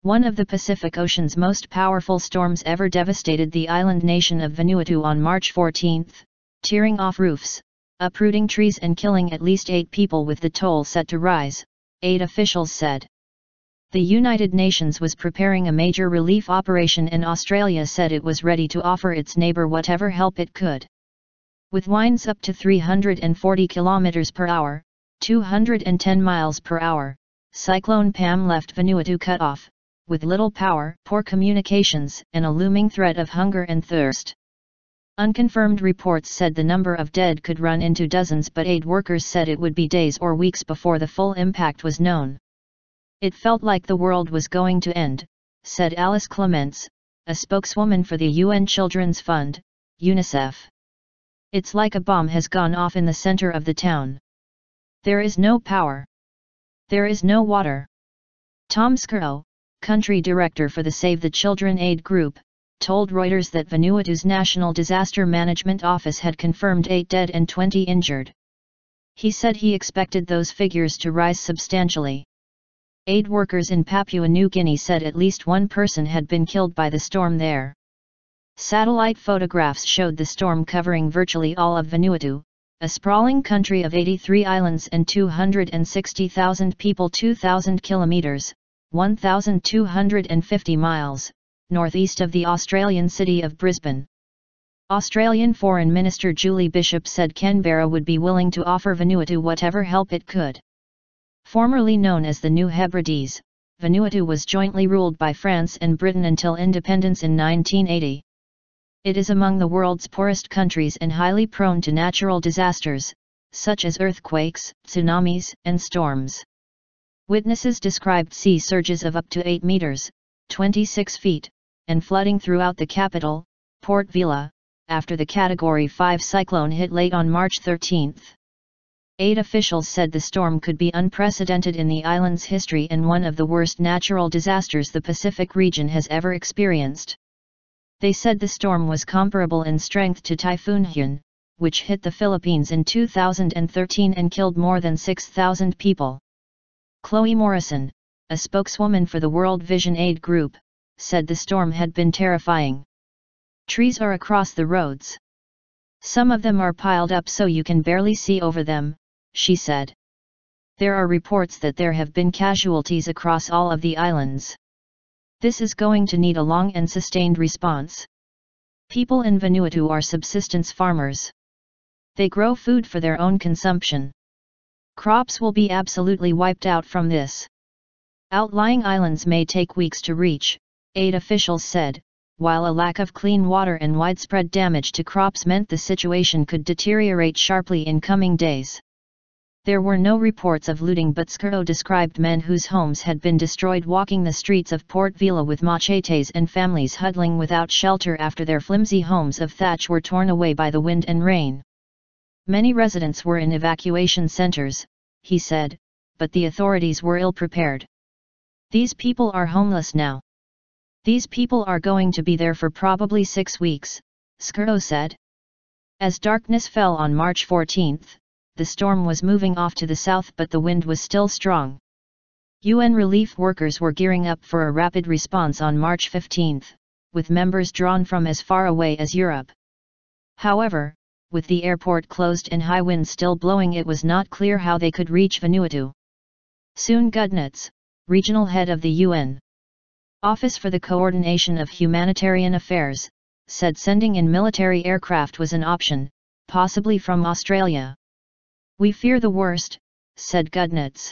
One of the Pacific Ocean's most powerful storms ever devastated the island nation of Vanuatu on March 14, tearing off roofs, uprooting trees and killing at least 8 people, with the toll set to rise, aid officials said. The United Nations was preparing a major relief operation and Australia said it was ready to offer its neighbour whatever help it could. With winds up to 340 km per hour, 210 miles per hour, Cyclone Pam left Vanuatu cut off, with little power, poor communications, and a looming threat of hunger and thirst. Unconfirmed reports said the number of dead could run into dozens, but aid workers said it would be days or weeks before the full impact was known. It felt like the world was going to end, said Alice Clements, a spokeswoman for the UN Children's Fund, UNICEF. It's like a bomb has gone off in the center of the town. There is no power. There is no water. Tom Skirrow, country director for the Save the Children aid group, told Reuters that Vanuatu's National Disaster Management Office had confirmed 8 dead and 20 injured. He said he expected those figures to rise substantially. Aid workers in Papua New Guinea said at least one person had been killed by the storm there. Satellite photographs showed the storm covering virtually all of Vanuatu, a sprawling country of 83 islands and 260,000 people, 2,000 kilometers, 1,250 miles, northeast of the Australian city of Brisbane. Australian Foreign Minister Julie Bishop said Canberra would be willing to offer Vanuatu whatever help it could. Formerly known as the New Hebrides, Vanuatu was jointly ruled by France and Britain until independence in 1980. It is among the world's poorest countries and highly prone to natural disasters, such as earthquakes, tsunamis, and storms. Witnesses described sea surges of up to 8 meters, 26 feet, and flooding throughout the capital, Port Vila, after the Category 5 cyclone hit late on March 13. Aid officials said the storm could be unprecedented in the island's history and one of the worst natural disasters the Pacific region has ever experienced. They said the storm was comparable in strength to Typhoon Haiyan, which hit the Philippines in 2013 and killed more than 6,000 people. Chloe Morrison, a spokeswoman for the World Vision Aid Group, said the storm had been terrifying. Trees are across the roads. Some of them are piled up so you can barely see over them, she said. There are reports that there have been casualties across all of the islands. This is going to need a long and sustained response. People in Vanuatu are subsistence farmers. They grow food for their own consumption. Crops will be absolutely wiped out from this. Outlying islands may take weeks to reach, aid officials said, while a lack of clean water and widespread damage to crops meant the situation could deteriorate sharply in coming days. There were no reports of looting, but Skirrow described men whose homes had been destroyed walking the streets of Port Vila with machetes and families huddling without shelter after their flimsy homes of thatch were torn away by the wind and rain. Many residents were in evacuation centers, he said, but the authorities were ill-prepared. These people are homeless now. These people are going to be there for probably 6 weeks, Skirrow said. As darkness fell on March 14, the storm was moving off to the south, but the wind was still strong. UN relief workers were gearing up for a rapid response on March 15, with members drawn from as far away as Europe. However, with the airport closed and high winds still blowing, it was not clear how they could reach Vanuatu. Soon Gudnitz, regional head of the UN Office for the Coordination of Humanitarian Affairs, said sending in military aircraft was an option, possibly from Australia. We fear the worst, said Gudnitz.